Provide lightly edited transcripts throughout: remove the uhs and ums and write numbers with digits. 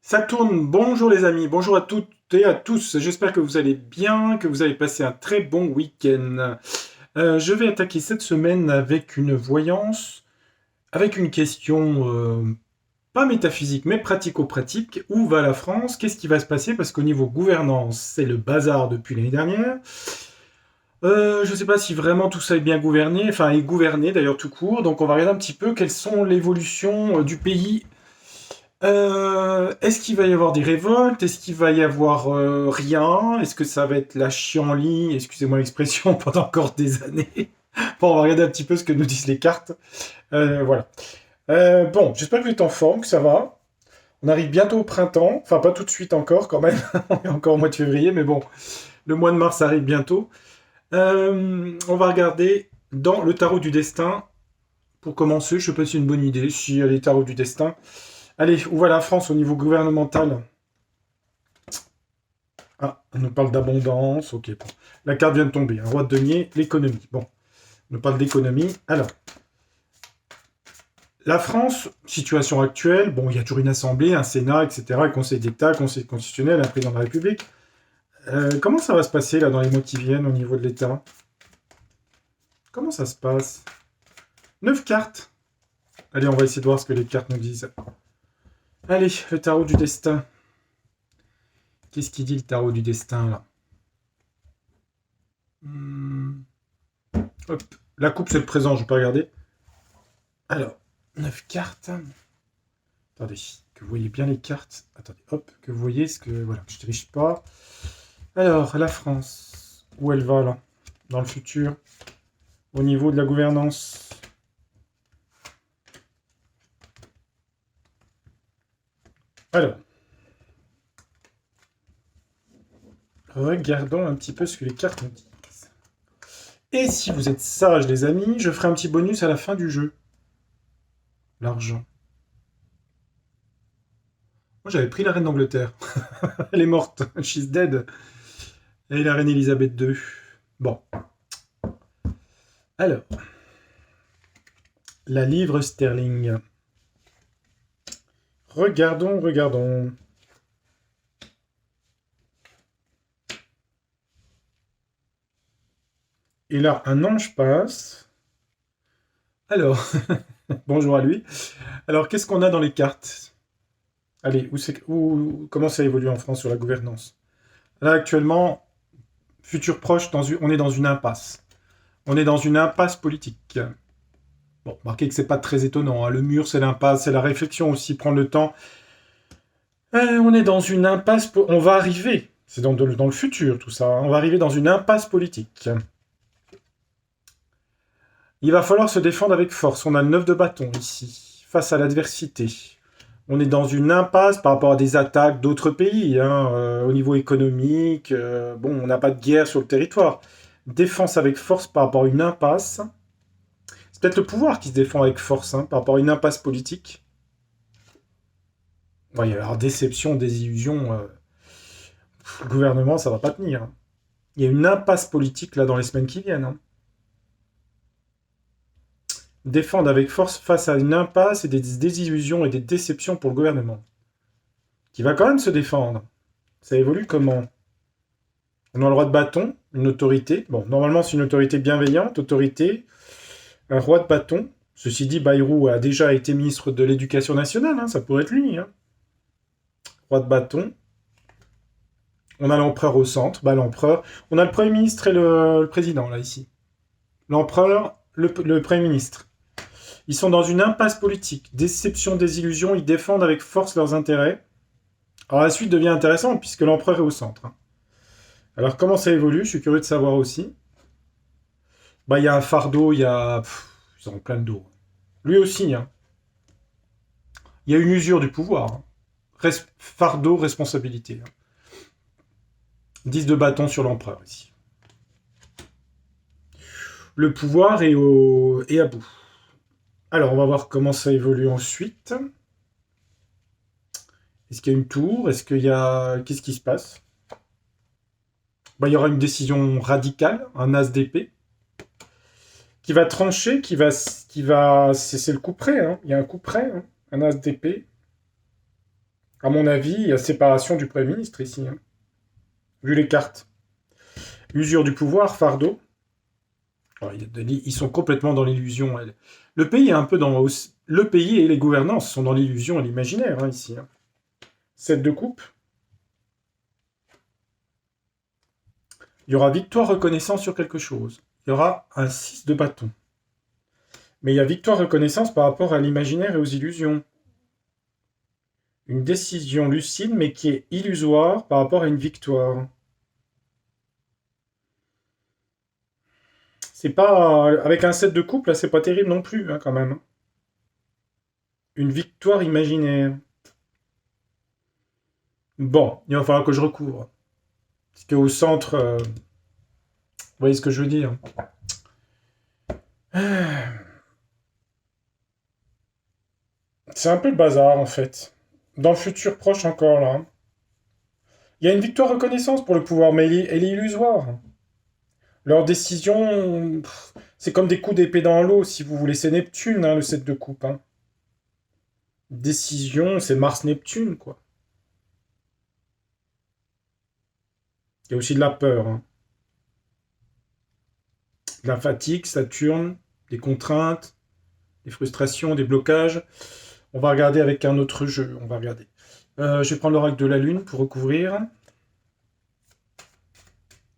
Ça tourne. Bonjour les amis, bonjour à toutes et à tous. J'espère que vous allez bien, que vous avez passé un très bon week-end. Je vais attaquer cette semaine avec une voyance, avec une question pas métaphysique mais pratico-pratique. Où va la France? Qu'est-ce qui va se passer? Parce qu'au niveau gouvernance, c'est le bazar depuis l'année dernière. Je ne sais pas si vraiment tout ça est bien gouverné, enfin est gouverné d'ailleurs tout court. Donc on va regarder un petit peu quelles sont l'évolution du pays. Est-ce qu'il va y avoir des révoltes? Est-ce qu'il va y avoir rien? Est-ce que ça va être la chienlit, excusez-moi l'expression, pendant encore des années? Bon, on va regarder un petit peu ce que nous disent les cartes. Voilà. Bon, j'espère que vous êtes en forme, que ça va. On arrive bientôt au printemps. Enfin, pas tout de suite encore, quand même. On est encore au mois de février, mais bon, le mois de mars arrive bientôt. On va regarder dans le tarot du destin. Pour commencer, je sais pas si c'est une bonne idée, si les tarots du destin. Allez, où va la France au niveau gouvernemental? Ah, on nous parle d'abondance, ok. Bon. La carte vient de tomber, un roi de denier, l'économie. Bon, on nous parle d'économie. Alors, la France, situation actuelle, bon, il y a toujours une assemblée, un Sénat, etc., un Conseil d'État, Conseil constitutionnel, un président de la République. Comment ça va se passer là dans les mois qui viennent au niveau de l'État? Comment ça se passe? 9 cartes. Allez, on va essayer de voir ce que les cartes nous disent. Allez, le tarot du destin. Qu'est-ce qu'il dit le tarot du destin là? Hop. La coupe, c'est le présent, je vais pas regarder. Alors, 9 cartes. Attendez, que vous voyez bien les cartes. Attendez, hop, que vous voyez ce que. Voilà, que je ne triche pas. Alors, la France, où elle va là? Dans le futur, au niveau de la gouvernance. Alors, regardons un petit peu ce que les cartes nous disent. Et si vous êtes sages, les amis, je ferai un petit bonus à la fin du jeu. L'argent. Moi, j'avais pris la reine d'Angleterre. Elle est morte. She's dead. Et la reine Elisabeth II. Bon. Alors, la livre sterling. Regardons. Et là, un ange passe. Alors, bonjour à lui. Alors, qu'est-ce qu'on a dans les cartes? Allez, comment ça évolue en France sur la gouvernance? Là, actuellement, futur proche, on est dans une impasse. On est dans une impasse politique. Bon, remarquez que c'est pas très étonnant. Hein. Le mur, c'est l'impasse, c'est la réflexion aussi, prendre le temps. On est dans une impasse. On va arriver. C'est dans le futur, tout ça. Hein. On va arriver dans une impasse politique. Il va falloir se défendre avec force. On a le 9 de bâton ici, face à l'adversité. On est dans une impasse par rapport à des attaques d'autres pays, hein, au niveau économique. Bon, on n'a pas de guerre sur le territoire. Défense avec force par rapport à une impasse. C'est peut-être le pouvoir qui se défend avec force hein, par rapport à une impasse politique. Ouais, il va y avoir déception, désillusion. Le gouvernement, ça va pas tenir. Hein. Il y a une impasse politique là dans les semaines qui viennent. Hein. Défendre avec force face à une impasse et des désillusions et des déceptions pour le gouvernement. Qui va quand même se défendre. Ça évolue comment? On a le roi de bâton, une autorité. Bon, normalement, c'est une autorité bienveillante, autorité. Un roi de bâton. Ceci dit, Bayrou a déjà été ministre de l'Éducation nationale, hein, ça pourrait être lui. Hein. Roi de bâton. On a l'empereur au centre. Bah, l'empereur. On a le Premier ministre et le président, là, ici. L'empereur, le Premier ministre. Ils sont dans une impasse politique. Déception, désillusion, ils défendent avec force leurs intérêts. Alors la suite devient intéressante puisque l'empereur est au centre. Hein. Alors comment ça évolue? Je suis curieux de savoir aussi. Bah il y a un fardeau, il y a... ils ont plein de dos. Lui aussi, hein. Il y a une usure du pouvoir. Hein. Fardeau, responsabilité. Hein. 10 de bâton sur l'empereur ici. Le pouvoir est à bout. Alors on va voir comment ça évolue ensuite. Est-ce qu'il y a une tour? Est-ce qu'il y a... Qu'est-ce qui se passe? Bah, il y aura une décision radicale, un as d'épée, qui va trancher, c'est le coup près, hein. Il y a un coup près, hein. Un as d'épée. À mon avis, il y a séparation du Premier ministre ici, hein, vu les cartes. Usure du pouvoir, fardeau. Oh, ils sont complètement dans l'illusion. Le pays est un peu dans... Le pays et les gouvernances sont dans l'illusion et l'imaginaire, hein, ici. Hein. 7 de coupe. Il y aura victoire reconnaissance sur quelque chose. Il y aura un 6 de bâton. Mais il y a victoire reconnaissance par rapport à l'imaginaire et aux illusions. Une décision lucide, mais qui est illusoire par rapport à une victoire. C'est pas... Avec un 7 de coupe, là, c'est pas terrible non plus, hein, quand même. Une victoire imaginaire. Bon, il va falloir que je recouvre. Parce qu'au centre... Vous voyez ce que je veux dire? C'est un peu le bazar, en fait. Dans le futur proche encore, là. Il y a une victoire reconnaissance pour le pouvoir, mais elle est illusoire. Leur décision, c'est comme des coups d'épée dans l'eau, si vous voulez. C'est Neptune, hein, le 7 de coupe. Hein. Décision, c'est Mars-Neptune, quoi. Il y a aussi de la peur. Hein. De la fatigue, Saturne, des contraintes, des frustrations, des blocages. On va regarder avec un autre jeu. On va regarder. Je vais prendre l'oracle de la Lune pour recouvrir.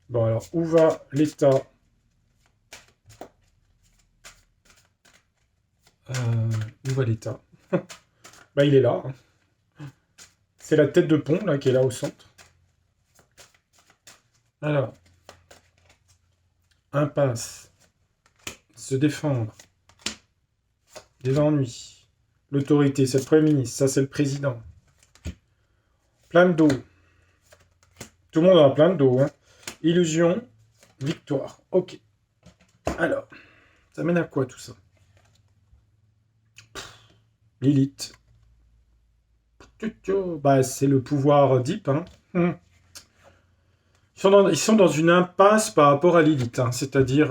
Bon, alors, où va l'état Où va l'état Bah, il est là. Hein. C'est la tête de pont, là, qui est là au centre. Alors, impasse. Se défendre. Des ennuis. L'autorité, c'est le Premier ministre. Ça, c'est le président. Plein d'eau. Tout le monde a plein d'eau. Hein. Illusion. Victoire. Ok. Alors, ça mène à quoi tout ça? Lilith. Bah, c'est le pouvoir deep. Hein. Ils sont dans une impasse par rapport à Lilith. Hein. C'est-à-dire,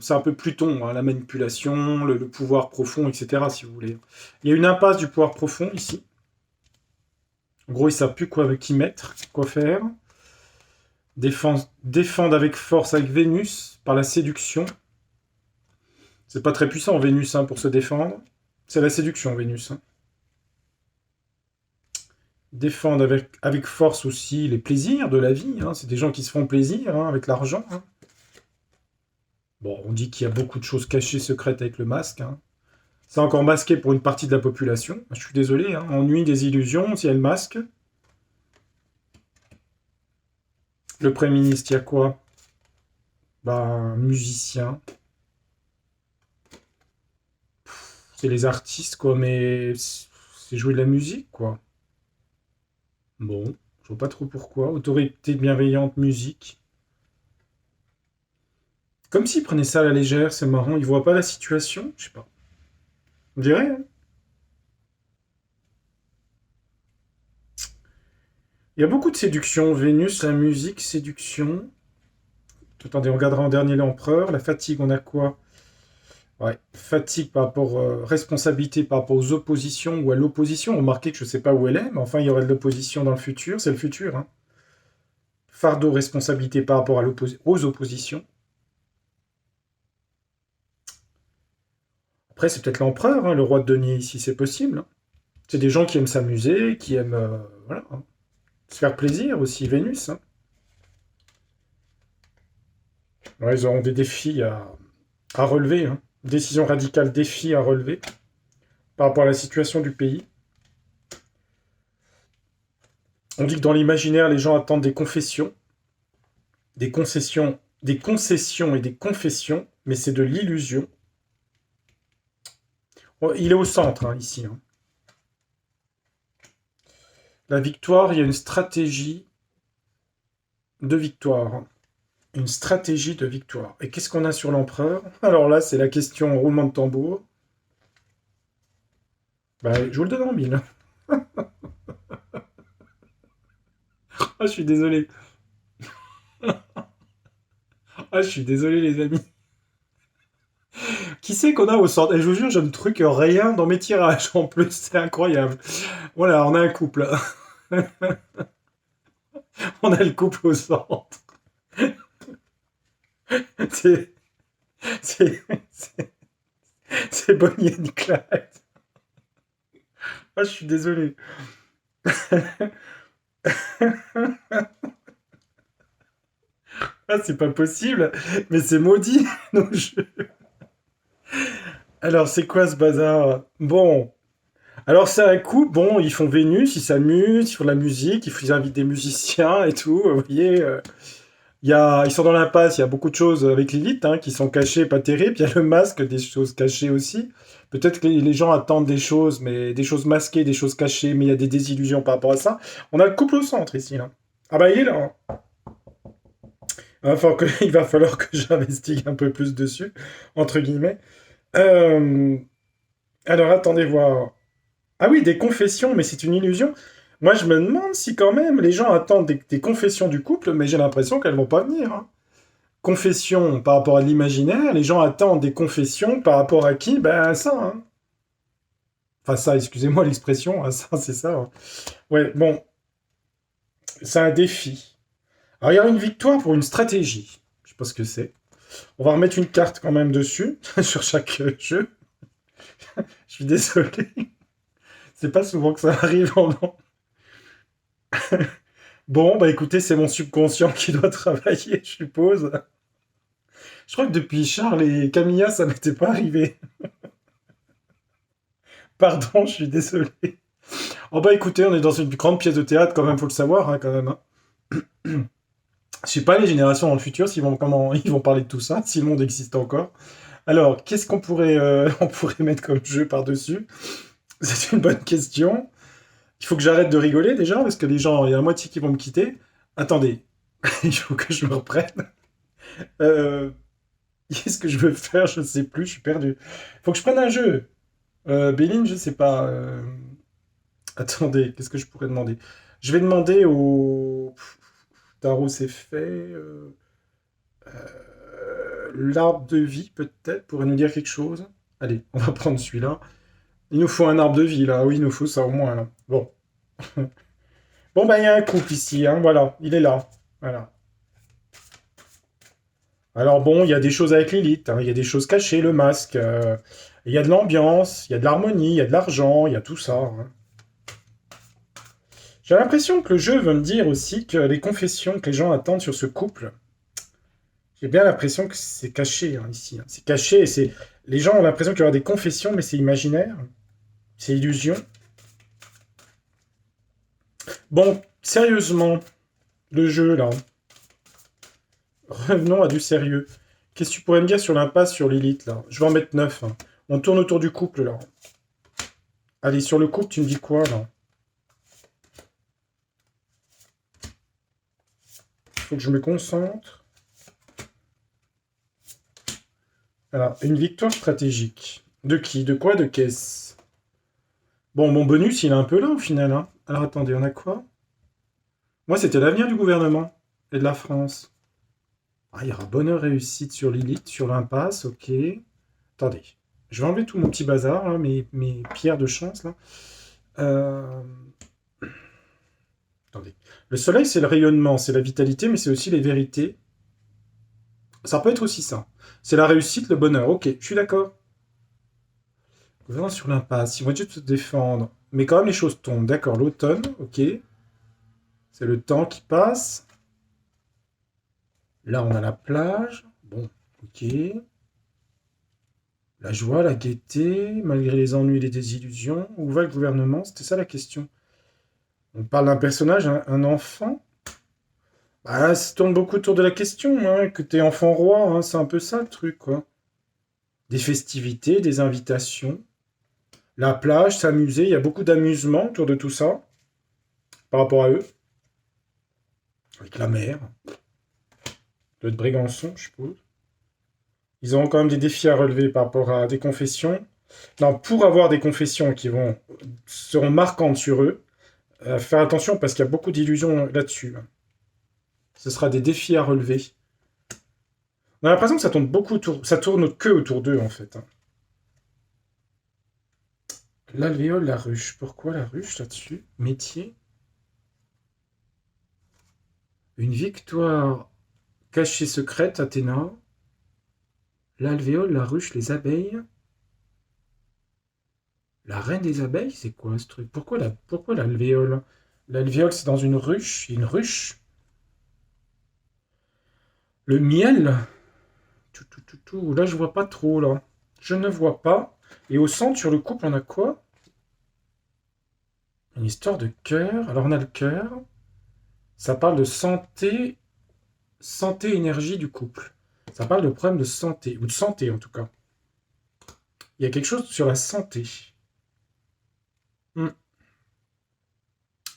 c'est un peu Pluton, hein, la manipulation, le pouvoir profond, etc. Si vous voulez. Il y a une impasse du pouvoir profond ici. En gros, ils ne savent plus quoi qui mettre, quoi faire. Défendre avec force avec Vénus, par la séduction. C'est pas très puissant, Vénus, hein, pour se défendre. C'est la séduction, Vénus. Hein. Défendre avec force aussi les plaisirs de la vie. Hein. C'est des gens qui se font plaisir hein, avec l'argent. Hein. Bon, on dit qu'il y a beaucoup de choses cachées, secrètes avec le masque. Hein. C'est encore masqué pour une partie de la population. Je suis désolé, hein. Ennui des illusions, s'il y a le masque. Le Premier ministre, il y a quoi? Bah, musicien. C'est les artistes, quoi, mais c'est jouer de la musique, quoi. Bon, je vois pas trop pourquoi. Autorité bienveillante, musique. Comme s'ils prenaient ça à la légère, c'est marrant. Ils voient pas la situation, je sais pas. On dirait, hein. Il y a beaucoup de séduction. Vénus, la musique, séduction. Attendez, on regardera en dernier l'empereur. La fatigue, on a quoi? Ouais, fatigue par rapport responsabilité par rapport aux oppositions ou à l'opposition. Remarquez que je ne sais pas où elle est, mais enfin il y aurait de l'opposition dans le futur, c'est le futur. Hein. Fardeau, responsabilité par rapport à aux oppositions. Après, c'est peut-être l'empereur, hein, le roi de denier ici, c'est possible. Hein. C'est des gens qui aiment s'amuser, qui aiment voilà, hein, se faire plaisir aussi, Vénus. Hein. Ouais, ils auront des défis à relever. Hein. Décision radicale, défis à relever par rapport à la situation du pays. On dit que dans l'imaginaire, les gens attendent des confessions, des concessions et des confessions, mais c'est de l'illusion. Il est au centre, hein, ici. Hein. La victoire, il y a une stratégie de victoire. Une stratégie de victoire. Et qu'est-ce qu'on a sur l'empereur? Alors là, c'est la question roulement de tambour. Bah, je vous le donne en mille. Ah, je suis désolé. Ah, je suis désolé, les amis. Qui c'est qu'on a au centre? Et je vous jure, je ne truque rien dans mes tirages en plus. C'est incroyable. Voilà, on a un couple. On a le couple au centre. C'est, c'est, c'est Bonnie et Clyde. Ah, je suis désolé. Ah, c'est pas possible, mais c'est maudit, nos jeux. Alors, c'est quoi ce bazar? Bon. Alors, c'est un coup, bon, ils font Vénus, ils s'amusent, ils font de la musique, ils invitent des musiciens et tout, vous voyez. Ils sont dans l'impasse, il y a beaucoup de choses avec Lilith qui sont cachées, pas terribles. Il y a le masque, des choses cachées aussi. Peut-être que les gens attendent des choses, mais des choses masquées, des choses cachées, mais il y a des désillusions par rapport à ça. On a le couple au centre ici, là. Ah bah il est là, hein. Il va falloir que j'investigue un peu plus dessus, entre guillemets. Euh, Alors attendez voir. Ah oui, des confessions, mais c'est une illusion. Moi, je me demande si quand même les gens attendent des confessions du couple, mais j'ai l'impression qu'elles vont pas venir, hein. Confessions par rapport à l'imaginaire, les gens attendent des confessions par rapport à qui? Ben à ça, hein. Enfin ça, excusez-moi l'expression, à ça, c'est ça, hein. Ouais, bon, c'est un défi. Alors il y a une victoire pour une stratégie. Je sais pas ce que c'est. On va remettre une carte quand même dessus, sur chaque jeu. Je suis désolé. C'est pas souvent que ça arrive en... Bon, bah écoutez, c'est mon subconscient qui doit travailler, je suppose. Je crois que depuis Charles et Camilla, ça m'était pas arrivé. Pardon, je suis désolé. Oh bah écoutez, on est dans une grande pièce de théâtre, quand même, faut le savoir, hein, quand même, hein. Je sais pas les générations dans le futur s'ils vont comment ils vont parler de tout ça, si le monde existe encore. Alors, qu'est-ce qu'on pourrait on pourrait mettre comme jeu par-dessus? C'est une bonne question. Il faut que j'arrête de rigoler déjà parce que les gens, il y a la moitié qui vont me quitter. Attendez, il faut que je me reprenne. Euh, Qu'est-ce que je veux faire? Je ne sais plus, je suis perdu. Il faut que je prenne un jeu. Béline, je sais pas. Attendez, qu'est-ce que je pourrais demander? Je vais demander au tarot, c'est fait. L'arbre de vie, peut-être, pourrait nous dire quelque chose. Allez, on va prendre celui-là. Il nous faut un arbre de vie, là. Oui, il nous faut ça au moins, là. Bon. Bon, bah, il y a un couple ici, hein. Voilà, il est là. Voilà. Alors bon, il y a des choses avec Lilith, hein. Il y a des choses cachées, le masque. Il y a de l'ambiance, il y a de l'harmonie, il y a de l'argent, il y a tout ça, hein. J'ai l'impression que le jeu veut me dire aussi que les confessions que les gens attendent sur ce couple, j'ai bien l'impression que c'est caché, hein, ici, hein. C'est caché et c'est... Les gens ont l'impression qu'il y aura des confessions, mais c'est imaginaire, c'est illusion. Bon, sérieusement, le jeu, là, revenons à du sérieux. Qu'est-ce que tu pourrais me dire sur l'impasse sur Lilith, là? Je vais en mettre 9, hein. On tourne autour du couple, là. Allez, sur le couple, tu me dis quoi, là? Faut que je me concentre. Alors, une victoire stratégique. De qui? De quoi? De qu'est-ce? Bon, mon bonus, il est un peu là, au final, hein. Alors, attendez, on a quoi? Moi, c'était l'avenir du gouvernement et de la France. Ah, il y aura bonheur réussite sur Lilith, sur l'impasse, ok. Attendez, je vais enlever tout mon petit bazar, là, mes pierres de chance, là. Euh, Attendez. Le soleil, c'est le rayonnement, c'est la vitalité, mais c'est aussi les vérités. Ça peut être aussi ça. C'est la réussite, le bonheur. Ok, je suis d'accord. Gouvernement sur l'impasse, ils vont juste se défendre. Mais quand même, les choses tombent. D'accord, l'automne, ok. C'est le temps qui passe. Là, on a la plage. Bon, ok. La joie, la gaieté, malgré les ennuis et les désillusions. Où va le gouvernement? C'était ça la question. On parle d'un personnage, un enfant. Bah, ça tourne beaucoup autour de la question, hein, que t'es enfant roi, hein, c'est un peu ça le truc, quoi. Des festivités, des invitations, la plage, s'amuser, il y a beaucoup d'amusement autour de tout ça, par rapport à eux, avec la mer, le de Brégançon, je suppose. Ils auront quand même des défis à relever par rapport à des confessions. Non, pour avoir des confessions qui seront marquantes sur eux, faire attention parce qu'il y a beaucoup d'illusions là-dessus, hein. Ce sera des défis à relever. On a l'impression que ça tourne que autour d'eux en fait, hein. L'alvéole, la ruche. Pourquoi la ruche là-dessus? Métier? Une victoire cachée secrète, Athéna. L'alvéole, la ruche, les abeilles. La reine des abeilles, c'est quoi ce truc? Pourquoi l'alvéole? L'alvéole, c'est dans une ruche. Une ruche? Le miel? Là, je vois pas trop, là. Je ne vois pas. Et au centre, sur le couple, on a quoi? Une histoire de cœur. Alors, on a le cœur. Ça parle de santé, santé, énergie du couple. Ça parle de problème de santé, ou de santé en tout cas. Il y a quelque chose sur la santé. Hmm.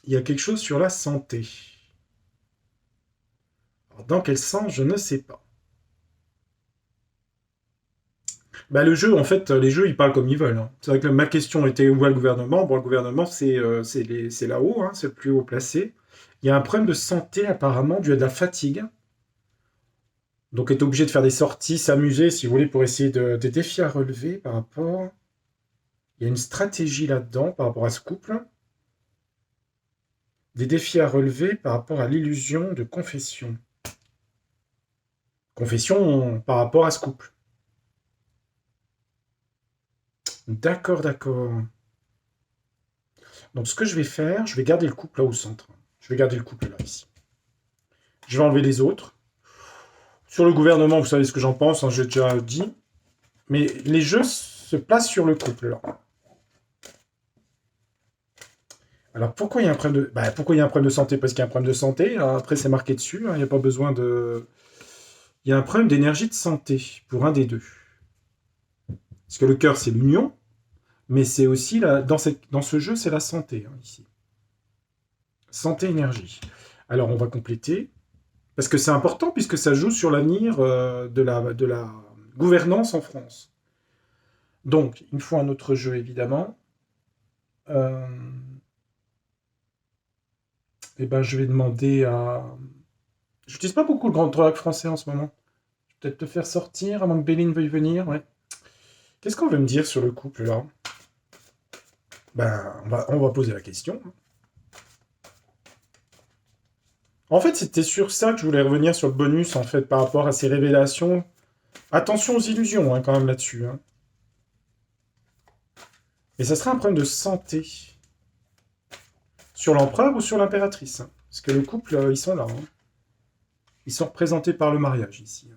Il y a quelque chose sur la santé. Alors, dans quel sens, je ne sais pas. Bah, le jeu, en fait, les jeux, ils parlent comme ils veulent, hein. C'est vrai que ma question était où va le gouvernement. Bon, le gouvernement, c'est là-haut, hein, c'est le plus haut placé. Il y a un problème de santé, apparemment, dû à de la fatigue. Donc, est obligé de faire des sorties, s'amuser, si vous voulez, pour essayer des défis à relever par rapport. Il y a une stratégie là-dedans par rapport à ce couple. Des défis à relever par rapport à l'illusion de confession. Confession par rapport à ce couple. D'accord, d'accord. Donc ce que je vais faire, je vais garder le couple là au centre. Je vais garder le couple là, ici. Je vais enlever les autres. Sur le gouvernement, vous savez ce que j'en pense, hein, j'ai déjà dit. Mais les jeux se placent sur le couple là. Alors pourquoi il y a un problème de, pourquoi il y a un problème de santé? Parce qu'il y a un problème de santé. Après c'est marqué dessus. Il n'y a pas besoin de. Il y a un problème d'énergie de santé pour un des deux. Parce que le cœur c'est l'union, mais c'est aussi dans ce jeu c'est la santé hein, ici. Santé énergie. Alors on va compléter parce que c'est important puisque ça joue sur l'avenir de la gouvernance en France. Donc il me faut un autre jeu évidemment. Euh, et ben je vais demander à. Je n'utilise pas beaucoup le grand droit français en ce moment. Je vais peut-être te faire sortir avant que Béline veuille venir. Ouais. Qu'est-ce qu'on veut me dire sur le couple là? Ben, on va poser la question. En fait, c'était sur ça que je voulais revenir sur le bonus, en fait, par rapport à ces révélations. Attention aux illusions, hein, quand même, là-dessus. Hein. Et ça serait un problème de santé. Sur l'empereur ou sur l'impératrice hein. Parce que le couple, ils sont là. Hein. Ils sont représentés par le mariage, ici.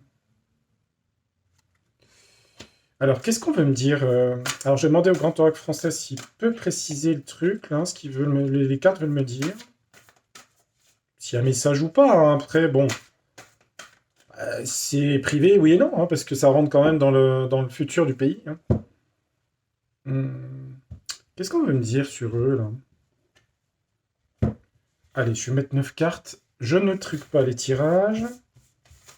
Alors, qu'est-ce qu'on veut me dire Alors, je vais demander au grand oracle français s'il peut préciser le truc, là, ce qu'ils veulent les cartes veulent me dire. S'il y a un message ou pas, hein. Après, bon, c'est privé, oui et non, hein, parce que ça rentre quand même dans le futur du pays. Hein. Qu'est-ce qu'on veut me dire sur eux, là? Allez, je vais mettre 9 cartes. Je ne truque pas les tirages.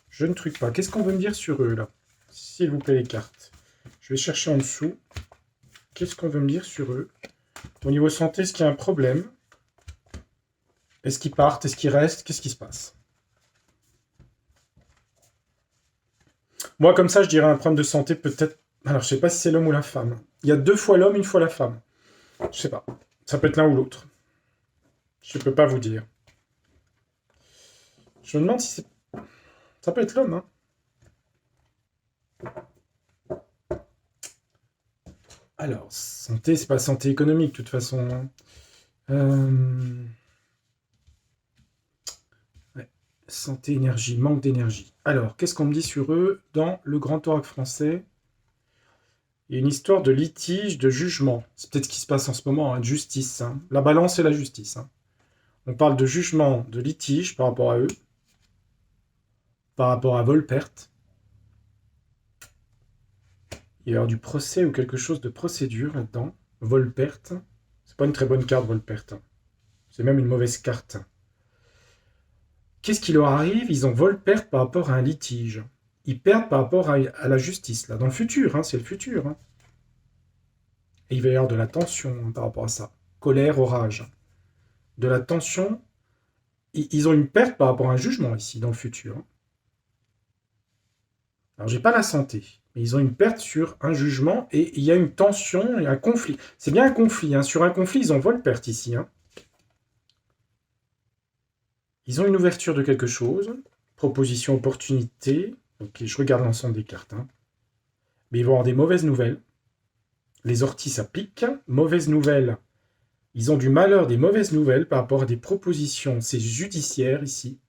Je ne truque pas. Qu'est-ce qu'on veut me dire sur eux, là? S'il vous plaît, les cartes. Je vais chercher en dessous. Qu'est-ce qu'on veut me dire sur eux? Au niveau santé, est-ce qu'il y a un problème? Est-ce qu'ils partent? Est-ce qu'ils restent? Qu'est-ce qui se passe? Moi, comme ça, je dirais un problème de santé, peut-être. Alors, je sais pas si c'est l'homme ou la femme. Il y a 2 fois l'homme, 1 fois la femme. Je sais pas. Ça peut être l'un ou l'autre. Je peux pas vous dire. Je me demande si c'est. Ça peut être l'homme, hein. Alors, santé, c'est pas santé économique, de toute façon. Hein. Ouais. Santé, énergie, manque d'énergie. Alors, qu'est-ce qu'on me dit sur eux dans le grand oracle français? Il y a une histoire de litige, de jugement. C'est peut-être ce qui se passe en ce moment, hein, de justice. Hein. La balance et la justice. Hein. On parle de jugement, de litige par rapport à eux, par rapport à vol-perte. Il y a alors du procès ou quelque chose de procédure là-dedans. Vol-perte. C'est pas une très bonne carte, vol-perte. C'est même une mauvaise carte. Qu'est-ce qui leur arrive? Ils ont vol-perte par rapport à un litige. Ils perdent par rapport à la justice, là, dans le futur, hein, c'est le futur. Hein. Et il va y avoir de la tension hein, par rapport à ça. Colère, orage. De la tension. Ils ont une perte par rapport à un jugement ici, dans le futur. Hein. Alors, j'ai pas la santé, mais ils ont une perte sur un jugement et il y a une tension et un conflit. C'est bien un conflit. Hein. Sur un conflit, ils ont vol-perte ici. Hein. Ils ont une ouverture de quelque chose, proposition, opportunité. Ok, je regarde l'ensemble des cartes. Hein. Mais ils vont avoir des mauvaises nouvelles. Les orties, ça pique. Mauvaises nouvelles. Ils ont du malheur, des mauvaises nouvelles par rapport à des propositions. C'est judiciaire ici.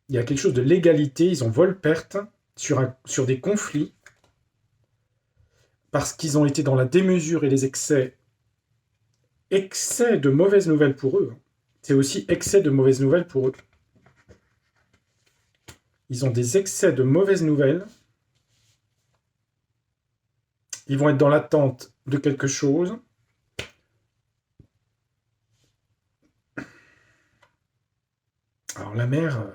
Il y a quelque chose de l'égalité. Ils ont vol-perte sur des conflits. Parce qu'ils ont été dans la démesure et les excès. Excès de mauvaises nouvelles pour eux. C'est aussi excès de mauvaises nouvelles pour eux. Ils ont des excès de mauvaises nouvelles. Ils vont être dans l'attente de quelque chose. Alors la mère,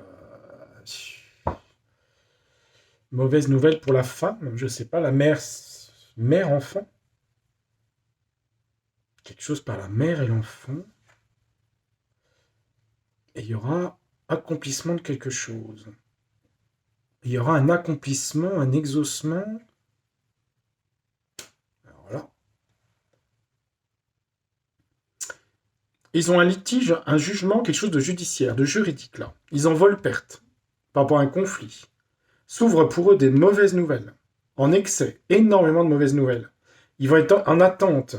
mauvaise nouvelle pour la femme, je sais pas, la mère-enfant. Quelque chose par la mère et l'enfant. Et il y aura accomplissement de quelque chose. Il y aura un accomplissement, un exaucement. Alors là. Ils ont un litige, un jugement, quelque chose de judiciaire, de juridique là. Ils en volent perte par rapport à un conflit. S'ouvrent pour eux des mauvaises nouvelles. En excès, énormément de mauvaises nouvelles. Ils vont être en attente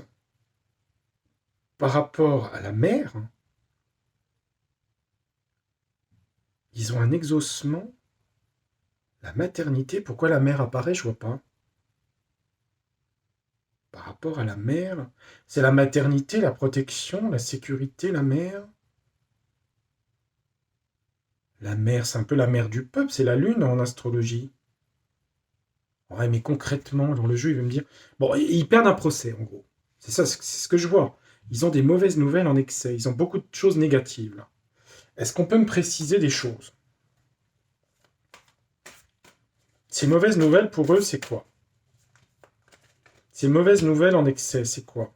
par rapport à la mère. Ils ont un exaucement. La maternité, pourquoi la mère apparaît, je vois pas. Par rapport à la mère, c'est la maternité, la protection, la sécurité, la mère. La mère, c'est un peu la mère du peuple, c'est la lune en astrologie. Ouais, mais concrètement, dans le jeu, il veut me dire... Bon, ils perdent un procès, en gros. C'est ça, c'est ce que je vois. Ils ont des mauvaises nouvelles en excès. Ils ont beaucoup de choses négatives, là. Est-ce qu'on peut me préciser des choses? Ces mauvaises nouvelles, pour eux, c'est quoi? Ces mauvaises nouvelles en excès, c'est quoi?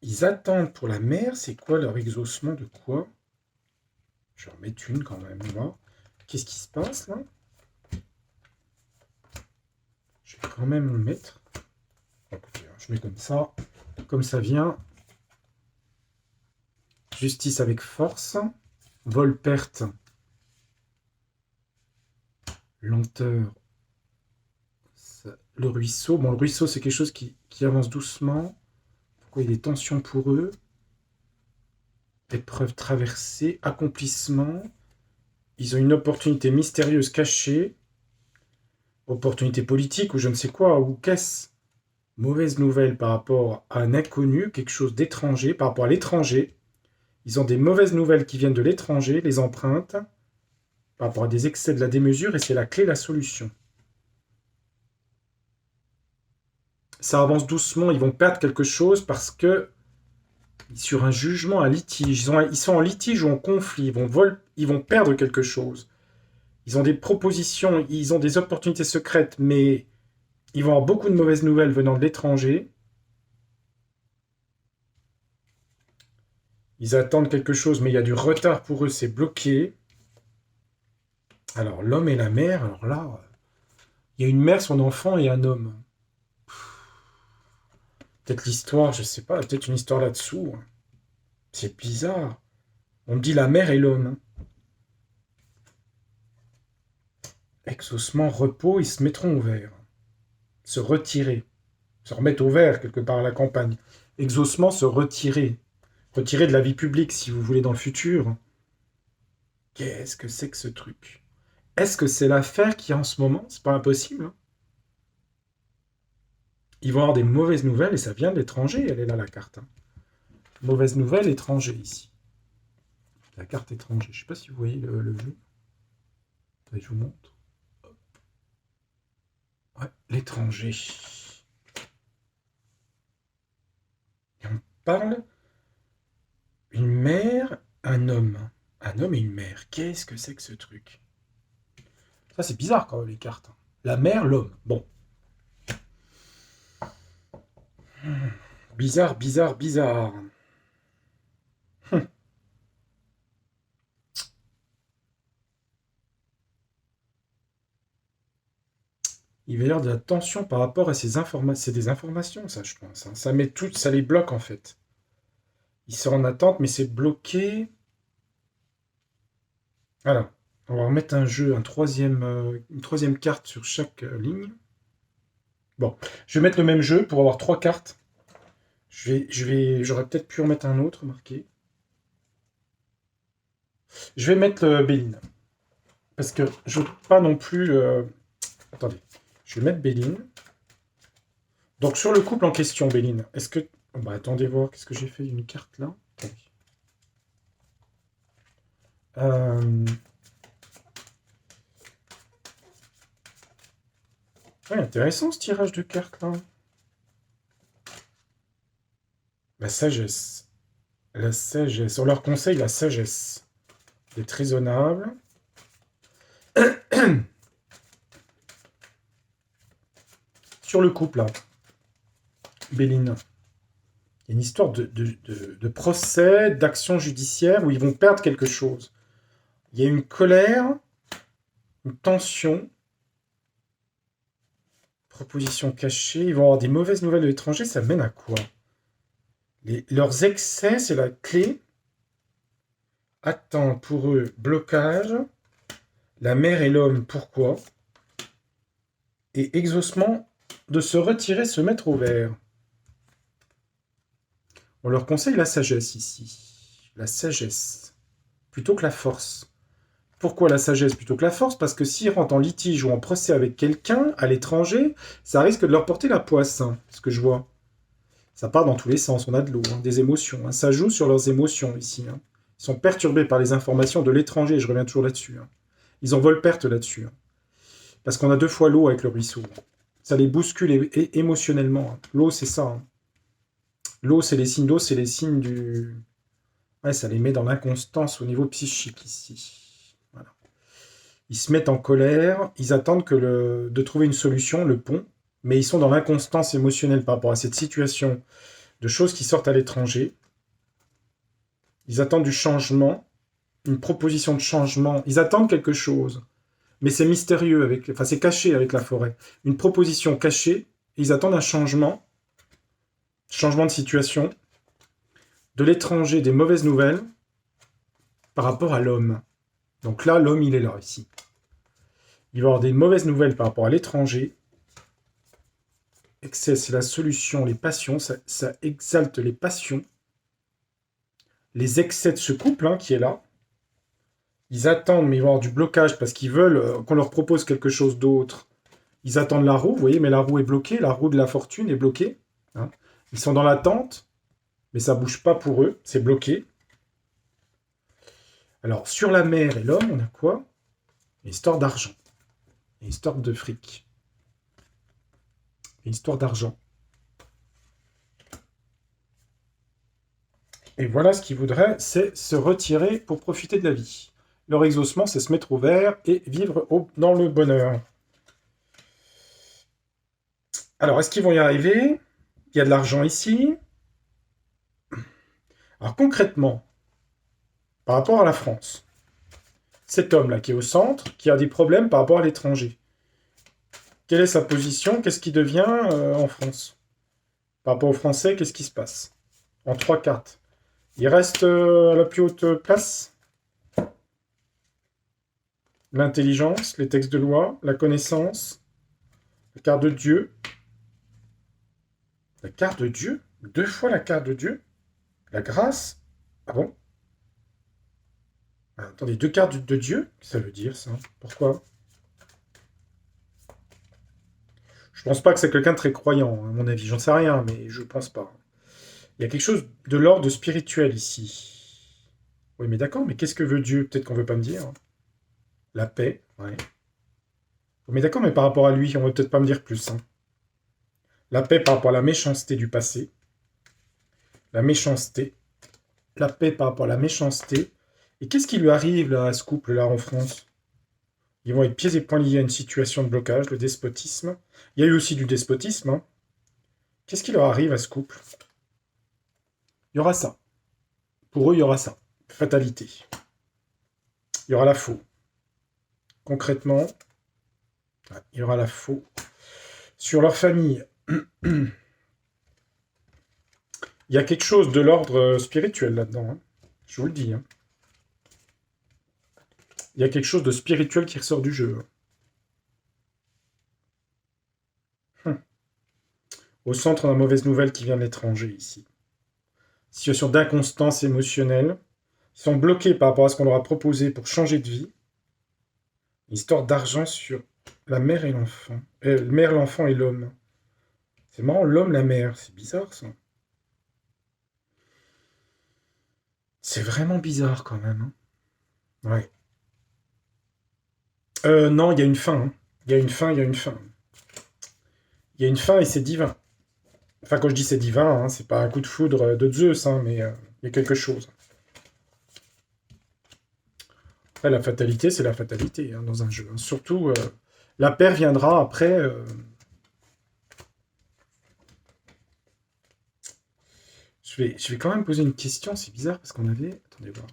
Ils attendent pour la mère, c'est quoi leur exaucement de quoi? Je vais en mettre une quand même, là. Qu'est-ce qui se passe, là? Je vais quand même le mettre. Écoutez, je mets comme ça vient. Justice avec force. Vol-perte. Lenteur. Le ruisseau. Bon, le ruisseau, c'est quelque chose qui avance doucement. Pourquoi il y a des tensions pour eux? Épreuve traversée. Accomplissement. Ils ont une opportunité mystérieuse cachée. Opportunité politique ou je ne sais quoi. Ou qu'est-ce? Mauvaise nouvelle par rapport à un inconnu, quelque chose d'étranger, par rapport à l'étranger. Ils ont des mauvaises nouvelles qui viennent de l'étranger, les empreintes, par rapport à des excès de la démesure, et c'est la clé, la solution. Ça avance doucement, ils vont perdre quelque chose parce que sur un jugement, un litige, ils sont en litige ou en conflit, ils vont perdre quelque chose. Ils ont des propositions, ils ont des opportunités secrètes, mais ils vont avoir beaucoup de mauvaises nouvelles venant de l'étranger. Ils attendent quelque chose, mais il y a du retard pour eux, c'est bloqué. Alors, l'homme et la mère, alors là, il y a une mère, son enfant et un homme. Peut-être l'histoire, je sais pas, peut-être une histoire là-dessous. C'est bizarre. On me dit la mère et l'homme. Exaucement, repos, ils se mettront au vert. Se retirer. Se remettre au vert, quelque part à la campagne. Exaucement, se retirer. Retirer de la vie publique, si vous voulez, dans le futur. Qu'est-ce que c'est que ce truc? Est-ce que c'est l'affaire qu'il y a en ce moment? C'est pas impossible. Hein. Ils vont avoir des mauvaises nouvelles et ça vient de l'étranger. Elle est là, la carte. Hein. Mauvaise nouvelle, étranger, ici. La carte étranger. Je sais pas si vous voyez le jeu. Attendez, je vous montre. Ouais, l'étranger. Et on parle une mère, un homme. Un homme et une mère. Qu'est-ce que c'est que ce truc? Ça, c'est bizarre quand même, les cartes. La mère, l'homme. Bon. Bizarre, bizarre, bizarre. Il va y avoir de la tension par rapport à ces informations. C'est des informations, ça, je pense. Hein. Ça met tout, ça les bloque, en fait. Ils sont en attente, mais c'est bloqué. Alors, on va remettre un jeu, une troisième carte sur chaque ligne. Bon, je vais mettre le même jeu pour avoir 3 cartes. J'aurais peut-être pu en mettre un autre marqué. Je vais mettre le Béline. Parce que je veux pas non plus. Attendez. Je vais mettre Béline. Donc sur le couple en question, Béline, est-ce que. Oh, bah attendez voir, qu'est-ce que j'ai fait d'une carte là? Attendez. Euh, Ouais, intéressant ce tirage de cartes là. La sagesse. La sagesse. On leur conseille la sagesse. D'être raisonnable. Sur le couple là, Béline. Il y a une histoire de procès, d'action judiciaire où ils vont perdre quelque chose. Il y a une colère, une tension, proposition cachée. Ils vont avoir des mauvaises nouvelles de l'étranger. Ça mène à quoi? Leurs excès, c'est la clé. Attends, pour eux, blocage. La mère et l'homme, pourquoi? Et exaucement de se retirer, se mettre au vert. On leur conseille la sagesse ici. La sagesse. Plutôt que la force. Pourquoi la sagesse plutôt que la force? Parce que s'ils rentrent en litige ou en procès avec quelqu'un à l'étranger, ça risque de leur porter la poisse, hein, ce que je vois. Ça part dans tous les sens, on a de l'eau, hein, des émotions. Hein. Ça joue sur leurs émotions ici. Hein. Ils sont perturbés par les informations de l'étranger, je reviens toujours là-dessus. Hein. Ils en veulent perte là-dessus. Hein. Parce qu'on a 2 fois l'eau avec le ruisseau. Ça les bouscule émotionnellement. Hein. L'eau, c'est ça. Hein. L'eau, c'est les signes d'eau, c'est les signes du... Ouais, ça les met dans l'inconstance au niveau psychique ici. Voilà. Ils se mettent en colère, ils attendent de trouver une solution, le pont, mais ils sont dans l'inconstance émotionnelle par rapport à cette situation de choses qui sortent à l'étranger. Ils attendent du changement, une proposition de changement. Ils attendent quelque chose, mais c'est mystérieux, enfin c'est caché avec la forêt. Une proposition cachée, ils attendent un changement de situation, de l'étranger, des mauvaises nouvelles par rapport à l'homme. Donc là, l'homme, il est là, ici. Il va y avoir des mauvaises nouvelles par rapport à l'étranger. Excès, c'est la solution, les passions, ça exalte les passions. Les excès de ce couple hein, qui est là. Ils attendent, mais ils vont avoir du blocage parce qu'ils veulent qu'on leur propose quelque chose d'autre. Ils attendent la roue, vous voyez, mais la roue est bloquée, la roue de la fortune est bloquée. Hein. Ils sont dans l'attente, mais ça bouge pas pour eux, c'est bloqué. Alors, sur la mer et l'homme, on a quoi? Une histoire d'argent. Une histoire de fric. Une histoire d'argent. Et voilà ce qu'ils voudraient, c'est se retirer pour profiter de la vie. Leur exaucement, c'est se mettre au vert et vivre dans le bonheur. Alors, est-ce qu'ils vont y arriver? Il y a de l'argent ici. Alors, concrètement, par rapport à la France, cet homme-là qui est au centre, qui a des problèmes par rapport à l'étranger, quelle est sa position? Qu'est-ce qu'il devient en France? Par rapport aux Français, qu'est-ce qui se passe? En 3 cartes. Il reste à la plus haute place l'intelligence, les textes de loi, la connaissance, la carte de Dieu. La carte de Dieu? 2 fois la carte de Dieu? La grâce? Ah bon? Attendez, 2 cartes de Dieu? Qu'est-ce que ça veut dire, ça? Pourquoi? Je pense pas que c'est quelqu'un de très croyant, à mon avis. J'en sais rien, mais je pense pas. Il y a quelque chose de l'ordre spirituel ici. Oui, mais d'accord, mais qu'est-ce que veut Dieu? Peut-être qu'on veut pas me dire. La paix, ouais. Mais d'accord, mais par rapport à lui, on veut peut-être pas me dire plus. Hein. La paix par rapport à la méchanceté du passé. La méchanceté. La paix par rapport à la méchanceté. Et qu'est-ce qui lui arrive là, à ce couple-là en France? Ils vont être pieds et poings liés à une situation de blocage, le despotisme. Il y a eu aussi du despotisme. Hein. Qu'est-ce qui leur arrive à ce couple? Il y aura ça. Pour eux, il y aura ça. Fatalité. Il y aura la faux. Concrètement, il y aura la faux. Sur leur famille, il y a quelque chose de l'ordre spirituel là-dedans. Hein. Je vous le dis. Hein. Il y a quelque chose de spirituel qui ressort du jeu. Au centre, on a mauvaise nouvelle qui vient de l'étranger, ici. Situation d'inconstance émotionnelle. Ils sont bloqués par rapport à ce qu'on leur a proposé pour changer de vie. Histoire d'argent sur la mère et l'enfant. La mère, l'enfant et l'homme. C'est marrant, l'homme, la mère. C'est bizarre, ça. C'est vraiment bizarre, quand même. Hein. Ouais. Non, il y a une fin. Hein. Il y a une fin, il y a une fin. Il y a une fin et c'est divin. Enfin, quand je dis c'est divin, hein, c'est pas un coup de foudre de Zeus, hein, mais il y a quelque chose. Après, la fatalité, c'est la fatalité hein, dans un jeu. Hein. Surtout, la paire viendra après. Je vais quand même poser une question, c'est bizarre parce qu'on avait. Attendez voir.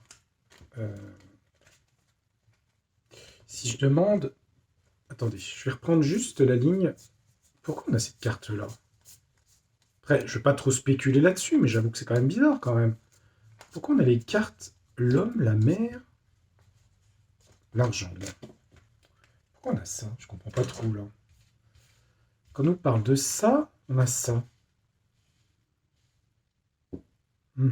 Euh, Si je demande. Attendez, je vais reprendre juste la ligne. Pourquoi on a cette carte-là? Après, je ne vais pas trop spéculer là-dessus, mais j'avoue que c'est quand même bizarre quand même. Pourquoi on a les cartes l'homme, la mer, l'argent? Pourquoi on a ça? Je comprends pas trop là. Quand on nous parle de ça, on a ça. Je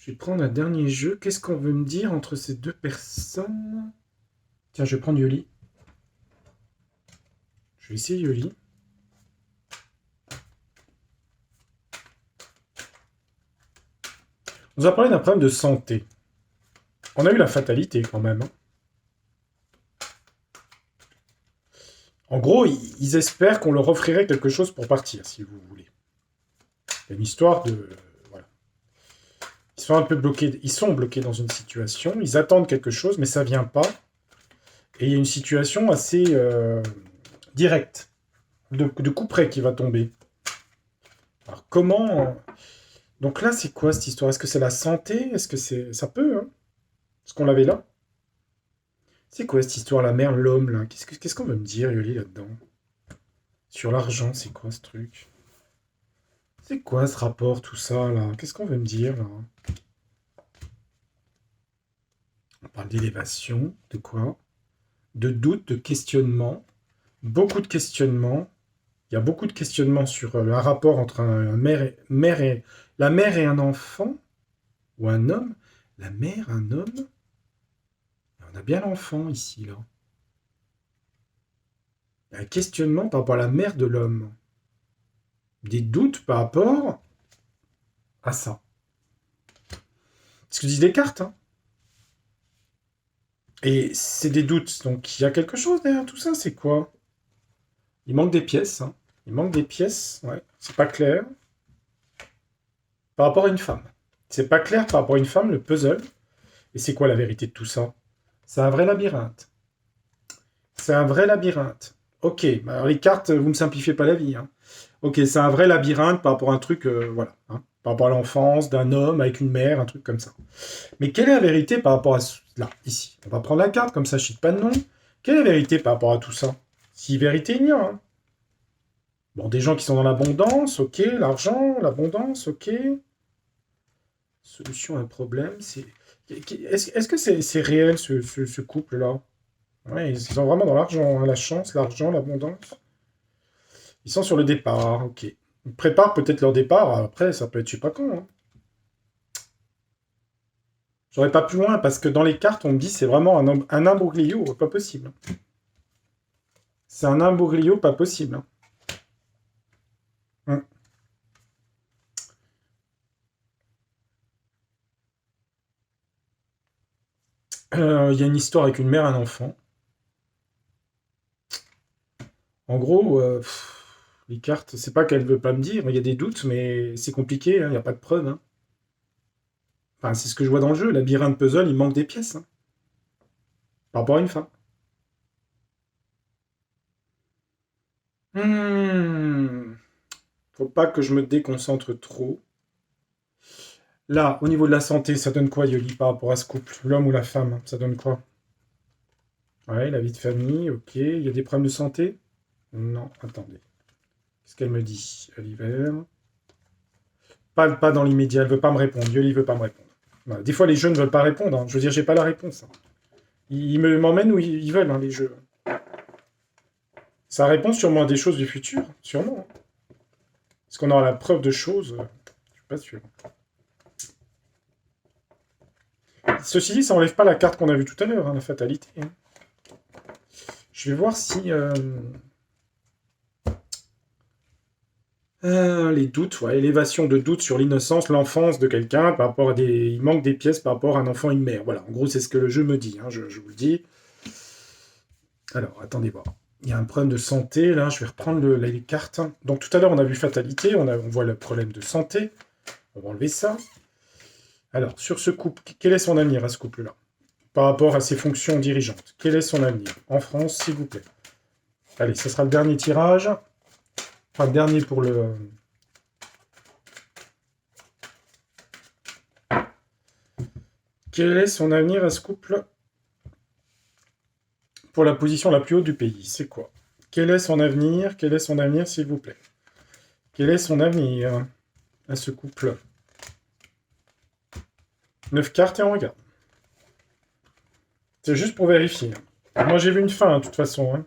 vais prendre un dernier jeu. Qu'est-ce qu'on veut me dire entre ces deux personnes? Tiens, je vais prendre Yoli. Je vais essayer Yoli. On nous a parlé d'un problème de santé. On a eu la fatalité quand même. Hein. En gros, ils espèrent qu'on leur offrirait quelque chose pour partir, si vous voulez. Il y a une histoire de... Voilà. Ils sont un peu bloqués, ils sont bloqués dans une situation, ils attendent quelque chose, mais ça vient pas. Et il y a une situation assez directe, de coup près qui va tomber. Alors comment... Donc là, c'est quoi cette histoire? Est-ce que c'est la santé? Est-ce que c'est... Ça peut, hein? Est-ce qu'on l'avait là? C'est quoi cette histoire, la mère, l'homme, là? Qu'est-ce qu'on veut me dire, Yoli, là-dedans? Sur l'argent, c'est quoi ce truc? C'est quoi ce rapport, tout ça, là? Qu'est-ce qu'on veut me dire, là? On parle d'élévation, de quoi? De doute, de questionnement. Beaucoup de questionnements. Il y a beaucoup de questionnements sur un rapport entre la mère et un enfant, ou un homme. La mère, un homme. On a bien l'enfant ici, là. Il y a un questionnement par rapport à la mère de l'homme. Des doutes par rapport à ça. C'est ce que disent les cartes. Hein. Et c'est des doutes. Donc il y a quelque chose derrière tout ça. C'est quoi? Il manque des pièces. Hein. Il manque des pièces. Ouais. C'est pas clair. Par rapport à une femme. C'est pas clair par rapport à une femme, le puzzle. Et c'est quoi la vérité de tout ça? C'est un vrai labyrinthe. C'est un vrai labyrinthe. Ok, alors les cartes, vous ne me simplifiez pas la vie. Hein. Ok, c'est un vrai labyrinthe par rapport à un truc, voilà. Hein, par rapport à l'enfance d'un homme avec une mère, un truc comme ça. Mais quelle est la vérité par rapport à là, ici? On va prendre la carte, comme ça je cite pas de nom. Quelle est la vérité par rapport à tout ça? Si vérité il y a. Hein. Bon, des gens qui sont dans l'abondance, ok. L'argent, l'abondance, ok. Solution à un problème, c'est... Est-ce que c'est réel ce couple-là? Ouais, ils sont vraiment dans l'argent, hein, la chance, l'argent, l'abondance. Ils sont sur le départ, ok. Ils préparent peut-être leur départ, après ça peut être je sais pas quand. Hein. J'aurais pas plus loin parce que dans les cartes on me dit c'est vraiment un imbroglio, pas possible. C'est un imbroglio pas possible. Hein. Hum. Il y a une histoire avec une mère et un enfant. En gros, les cartes, c'est pas qu'elle veut pas me dire, il y a des doutes, mais c'est compliqué, il n'y a pas de preuves. Hein. Enfin, c'est ce que je vois dans le jeu, labyrinthe puzzle, il manque des pièces. Hein, par rapport à une femme. Faut pas que je me déconcentre trop. Là, au niveau de la santé, ça donne quoi, Yoli, par rapport à ce couple? L'homme ou la femme? Ça donne quoi? Ouais, la vie de famille, ok. Il y a des problèmes de santé? Non, attendez. Qu'est-ce qu'elle me dit? À l'hiver. Pas dans l'immédiat, elle veut pas me répondre. Yoli veut pas me répondre. Voilà. Des fois, les jeux ne veulent pas répondre. Hein. Je veux dire, j'ai pas la réponse. Hein. Ils m'emmènent où ils veulent, hein, les jeux. Ça répond sûrement à des choses du futur, sûrement. Hein. Est-ce qu'on aura la preuve de choses? Je suis pas sûr. Ceci dit, ça enlève pas la carte qu'on a vue tout à l'heure, hein, la fatalité. Hein. Je vais voir si... les doutes, ouais, élévation de doutes sur l'innocence, l'enfance de quelqu'un par rapport à des... Il manque des pièces par rapport à un enfant et une mère. Voilà, en gros, c'est ce que le jeu me dit, hein, je vous le dis. Alors, attendez voir. Il y a un problème de santé, là, je vais reprendre les cartes. Donc, tout à l'heure, on a vu fatalité, on voit le problème de santé. On va enlever ça. Alors, sur ce couple, quel est son avenir à ce couple-là? Par rapport à ses fonctions dirigeantes. Quel est son avenir? En France, s'il vous plaît. Allez, ce sera le dernier tirage. Enfin, le dernier pour le... Quel est son avenir à ce couple? Pour la position la plus haute du pays, c'est quoi? Quel est son avenir? Quel est son avenir, s'il vous plaît? Quel est son avenir à ce couple? 9 cartes et on regarde. C'est juste pour vérifier. Moi, j'ai vu une fin, de toute façon. Hein.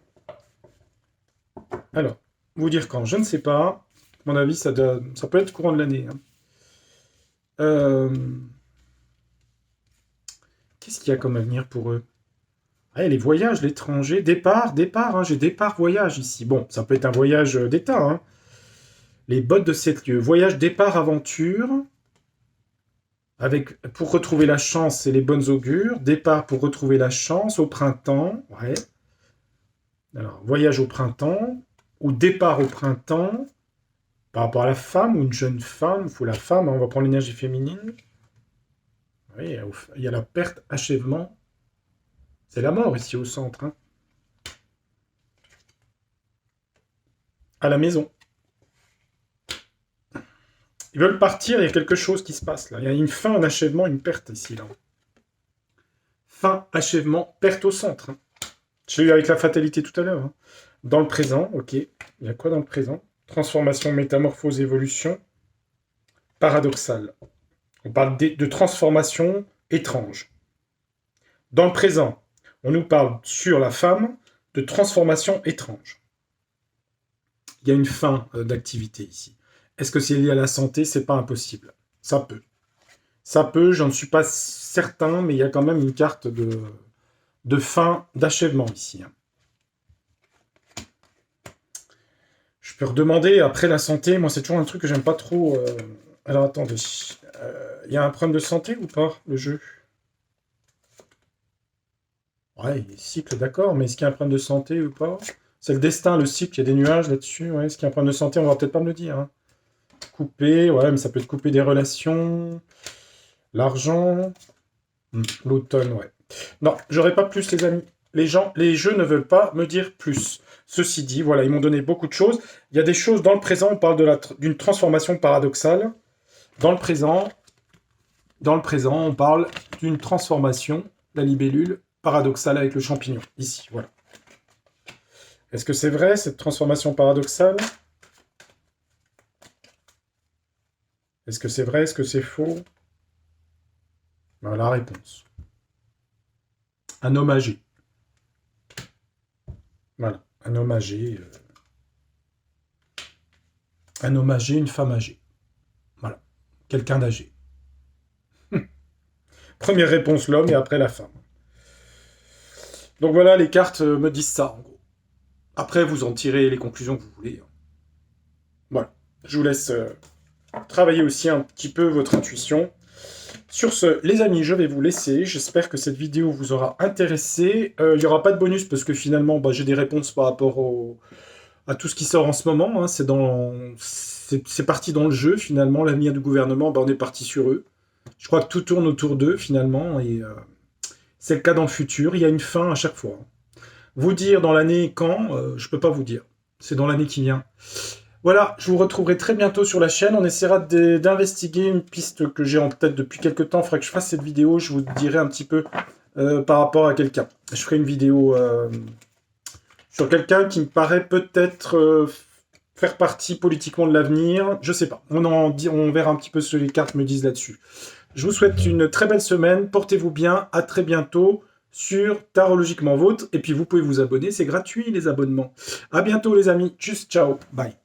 Alors, vous dire quand? Je ne sais pas. À mon avis, ça peut être courant de l'année. Hein. Qu'est-ce qu'il y a comme avenir pour eux? Ah, les voyages, l'étranger, départ, hein, j'ai départ, voyage ici. Bon, ça peut être un voyage d'État. Hein. Les bottes de 7 lieux. Voyage, départ, aventure. Pour retrouver la chance et les bonnes augures. Départ pour retrouver la chance au printemps. Ouais. Alors, voyage au printemps. Ou départ au printemps. Par rapport à la femme ou une jeune femme. Il faut la femme, hein, on va prendre l'énergie féminine. Oui, il y a la perte, achèvement. C'est la mort ici au centre. Hein. À la maison. Ils veulent partir, il y a quelque chose qui se passe là. Il y a une fin, un achèvement, une perte ici. Là. Fin, achèvement, perte au centre. Hein. J'ai eu avec la fatalité tout à l'heure. Hein. Dans le présent, ok. Il y a quoi dans le présent? Transformation, métamorphose, évolution. Paradoxal. On parle de transformation étrange. Dans le présent, on nous parle sur la femme de transformation étrange. Il y a une fin d'activité ici. Est-ce que c'est lié à la santé? C'est pas impossible. Ça peut. Ça peut, j'en suis pas certain, mais il y a quand même une carte de fin, d'achèvement ici. Hein. Je peux redemander, après la santé, moi c'est toujours un truc que j'aime pas trop. Alors attendez, il y a un problème de santé ou pas, le jeu? Ouais, cycle, d'accord, mais est-ce qu'il y a un problème de santé ou pas? C'est le destin, le cycle, il y a des nuages là-dessus. Ouais. Est-ce qu'il y a un problème de santé? On va peut-être pas me le dire. Hein. Couper, ouais, mais ça peut être couper des relations. L'argent. L'automne, ouais. Non, j'aurais pas plus, les amis. Les jeux ne veulent pas me dire plus. Ceci dit, voilà, ils m'ont donné beaucoup de choses. Il y a des choses dans le présent, on parle d'une transformation paradoxale. Dans le présent, on parle d'une transformation, la libellule, paradoxale avec le champignon. Ici, voilà. Est-ce que c'est vrai, cette transformation paradoxale? Est-ce que c'est vrai? Est-ce que c'est faux? Voilà la réponse. Un homme âgé. Voilà, un homme âgé. Un homme âgé, une femme âgée. Voilà, quelqu'un d'âgé. Première réponse, l'homme, et après la femme. Donc voilà, les cartes me disent ça, en gros. Après, vous en tirez les conclusions que vous voulez. Voilà, je vous laisse travailler aussi un petit peu votre intuition. Sur ce, les amis, je vais vous laisser. J'espère que cette vidéo vous aura intéressé. Il n'y aura pas de bonus parce que finalement, j'ai des réponses par rapport à tout ce qui sort en ce moment. Hein. C'est parti dans le jeu, finalement. L'avenir du gouvernement, on est parti sur eux. Je crois que tout tourne autour d'eux, finalement. Et c'est le cas dans le futur. Il y a une fin à chaque fois. Vous dire dans l'année quand, je ne peux pas vous dire. C'est dans l'année qui vient. Voilà, je vous retrouverai très bientôt sur la chaîne. On essaiera d'investiguer une piste que j'ai en tête depuis quelques temps. Il faudrait que je fasse cette vidéo. Je vous dirai un petit peu par rapport à quelqu'un. Je ferai une vidéo sur quelqu'un qui me paraît peut-être faire partie politiquement de l'avenir, je sais pas. On verra un petit peu ce que les cartes me disent là-dessus. Je vous souhaite une très belle semaine, portez-vous bien, à très bientôt sur Tarologiquement Vôtre, et puis vous pouvez vous abonner, c'est gratuit les abonnements. À bientôt les amis, tchuss, ciao, bye.